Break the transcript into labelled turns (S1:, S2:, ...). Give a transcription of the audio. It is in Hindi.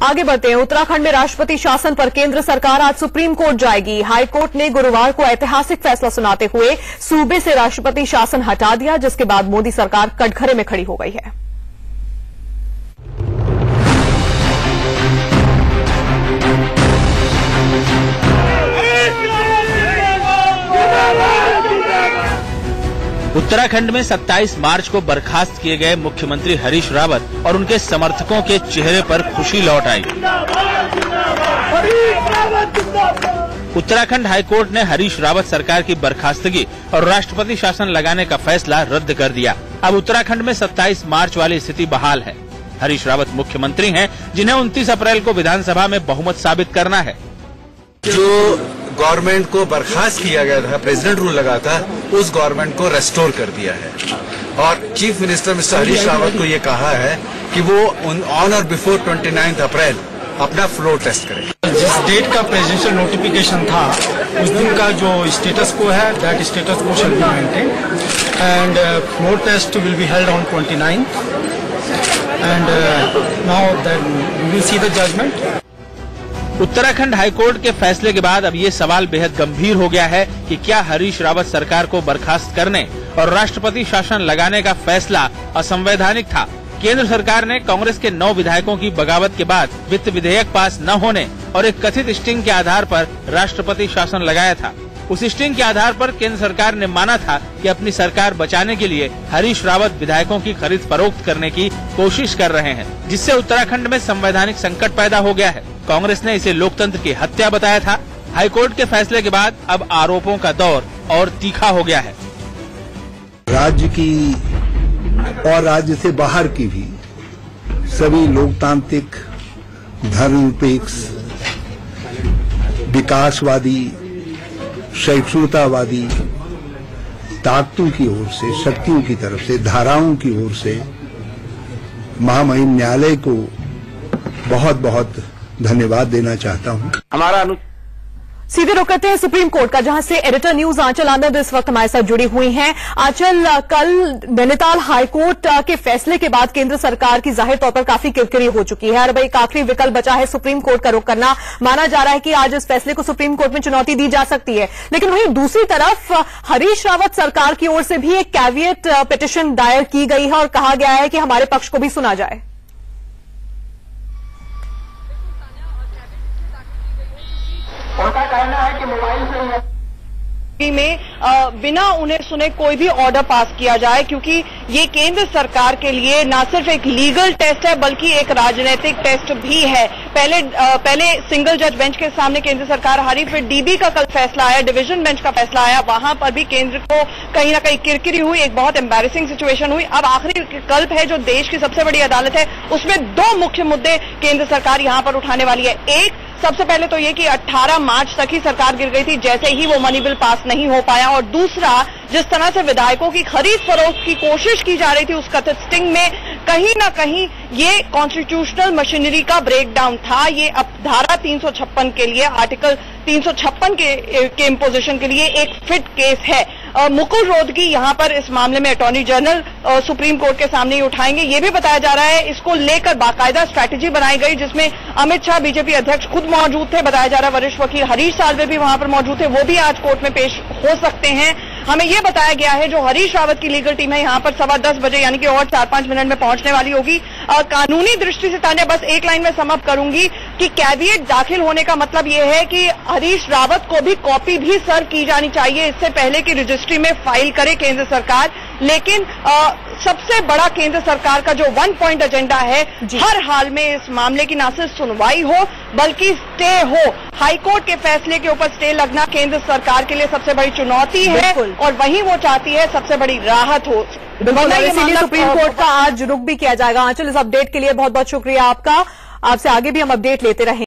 S1: आगे बढ़ते हैं। उत्तराखंड में राष्ट्रपति शासन पर केंद्र सरकार आज सुप्रीम कोर्ट जाएगी। हाई कोर्ट ने गुरुवार को ऐतिहासिक फैसला सुनाते हुए सूबे से राष्ट्रपति शासन हटा दिया, जिसके बाद मोदी सरकार कटघरे में खड़ी हो गई है।
S2: उत्तराखंड में 27 मार्च को बर्खास्त किए गए मुख्यमंत्री हरीश रावत और उनके समर्थकों के चेहरे पर खुशी लौट आई। उत्तराखंड हाईकोर्ट ने हरीश रावत सरकार की बर्खास्तगी और राष्ट्रपति शासन लगाने का फैसला रद्द कर दिया। अब उत्तराखंड में 27 मार्च वाली स्थिति बहाल है। हरीश रावत मुख्यमंत्री हैं, जिन्हें 29 अप्रैल को विधानसभा में बहुमत साबित करना है।
S3: जो गवर्नमेंट को बर्खास्त किया गया था, प्रेसिडेंट रूल लगा था, उस गवर्नमेंट को रेस्टोर कर दिया है। और chief minister mister Harish Rawat को ये कहा है कि वो ऑन और बिफोर 29 अप्रैल अपना फ्लोर टेस्ट करें।
S4: जिस डेट का प्रेसिडेंशियल नोटिफिकेशन था, उस दिन का जो स्टेटस को है, दैट स्टेटस को shall be maintain and floor test will be held on 29th and now that we will see the judgment.
S2: Uttarakhand high court के फैसले के बाद अब ये सवाल बेहद गंभीर हो गया है कि क्या हरीश रावत सरकार को बर्खास्त करने और राष्ट्रपति शासन लगाने का फैसला असंवैधानिक था। केंद्र सरकार ने कांग्रेस के 9 विधायकों की बगावत के बाद वित्त विधेयक पास न होने और एक कथित स्टिंग के आधार पर राष्ट्रपति शासन लगाया था। उस स्टिंग के आधार पर केंद्र सरकार ने माना था कि अपनी सरकार बचाने के लिए हरीश रावत विधायकों की खरीद फरोख्त करने की कोशिश कर रहे हैं, जिससे उत्तराखंड में संवैधानिक संकट पैदा हो गया है। कांग्रेस ने इसे लोकतंत्र की हत्या बताया था। हाईकोर्ट के फैसले के बाद अब आरोपों का दौर और तीखा हो गया है।
S5: राज्य की और राज्य से बाहर की भी सभी लोकतांत्रिक, धर्मनिरपेक्ष, विकासवादी, सहिष्णुतावादी ताकतों की ओर से, शक्तियों की तरफ से, धाराओं की ओर से महामहिम न्यायालय को बहुत बहुत धन्यवाद देना चाहता हूं।
S1: हमारा सीधे रुक करते हैं सुप्रीम कोर्ट का, जहां से एडिटर न्यूज आंचल आनंद इस वक्त हमारे साथ जुड़ी हुई हैं। आंचल, कल नैनीताल हाईकोर्ट के फैसले के बाद केंद्र सरकार की जाहिर तौर पर काफी किरकिरी हो चुकी है और भाई एक आखिरी विकल्प बचा है सुप्रीम कोर्ट का रुख करना। माना जा रहा है कि आज इस फैसले को सुप्रीम कोर्ट में चुनौती दी जा सकती है, लेकिन वहीं दूसरी तरफ हरीश रावत सरकार की ओर से भी एक कैविएट पिटीशन दायर की गई है और कहा गया है कि हमारे पक्ष को भी सुना जाए।
S6: उनका कहना है कि मोबाइल से में बिना उन्हें सुने कोई भी ऑर्डर पास किया जाए, क्योंकि ये केंद्र सरकार के लिए न सिर्फ एक लीगल टेस्ट है बल्कि एक राजनीतिक टेस्ट भी है। पहले सिंगल जज बेंच के सामने केंद्र सरकार हारी, फिर डीबी का कल फैसला आया, डिवीजन बेंच का फैसला आया, वहां पर भी केंद्र को कहीं ना कहीं किरकिरी हुई, एक बहुत एम्बैरेसिंग सिचुएशन हुई। अब आखिरी विकल्प है जो देश की सबसे बड़ी अदालत है, उसमें 2 मुख्य मुद्दे केंद्र सरकार यहां पर उठाने वाली है। एक, सबसे पहले तो ये कि 18 मार्च तक ही सरकार गिर गई थी जैसे ही वो मनी बिल पास नहीं हो पाया, और दूसरा, जिस तरह से विधायकों की खरीद फरोख्त की कोशिश की जा रही थी उस कथित स्टिंग में कहीं ना कहीं ये कॉन्स्टिट्यूशनल मशीनरी का ब्रेकडाउन था। ये अब धारा 356 के लिए, आर्टिकल 356 के इम्पोजिशन के लिए एक फिट केस है। मुकुल रोहतगी यहां पर इस मामले में अटॉर्नी जनरल सुप्रीम कोर्ट के सामने ही उठाएंगे। ये भी बताया जा रहा है इसको लेकर बाकायदा स्ट्रैटेजी बनाई गई, जिसमें अमित शाह बीजेपी अध्यक्ष खुद मौजूद थे। बताया जा रहा है वरिष्ठ वकील हरीश साल्वे भी वहां पर मौजूद थे, वो भी आज कोर्ट में पेश हो सकते हैं। हमें यह बताया गया है जो हरीश रावत की लीगल टीम है यहां पर 10:15 बजे यानी कि और 4-5 मिनट में पहुंचने वाली होगी। कानूनी दृष्टि से तान्या बस एक लाइन में समअप करूंगी कि कैविएट दाखिल होने का मतलब यह है कि हरीश रावत को भी कॉपी भी सर्व की जानी चाहिए इससे पहले कि रजिस्ट्री में फाइल करे केंद्र सरकार। लेकिन सबसे बड़ा केंद्र सरकार का जो 1 पॉइंट एजेंडा है, हर हाल में इस मामले की न सिर्फ सुनवाई हो बल्कि स्टे हो। हाईकोर्ट के फैसले के ऊपर स्टे लगना केंद्र सरकार के लिए सबसे बड़ी चुनौती है और वहीं वो चाहती है सबसे बड़ी राहत हो।
S1: इसीलिए सुप्रीम कोर्ट का आज रुख भी किया जाएगा। आंचल, इस अपडेट के लिए बहुत बहुत शुक्रिया आपका। आपसे आगे भी हम अपडेट लेते रहेंगे।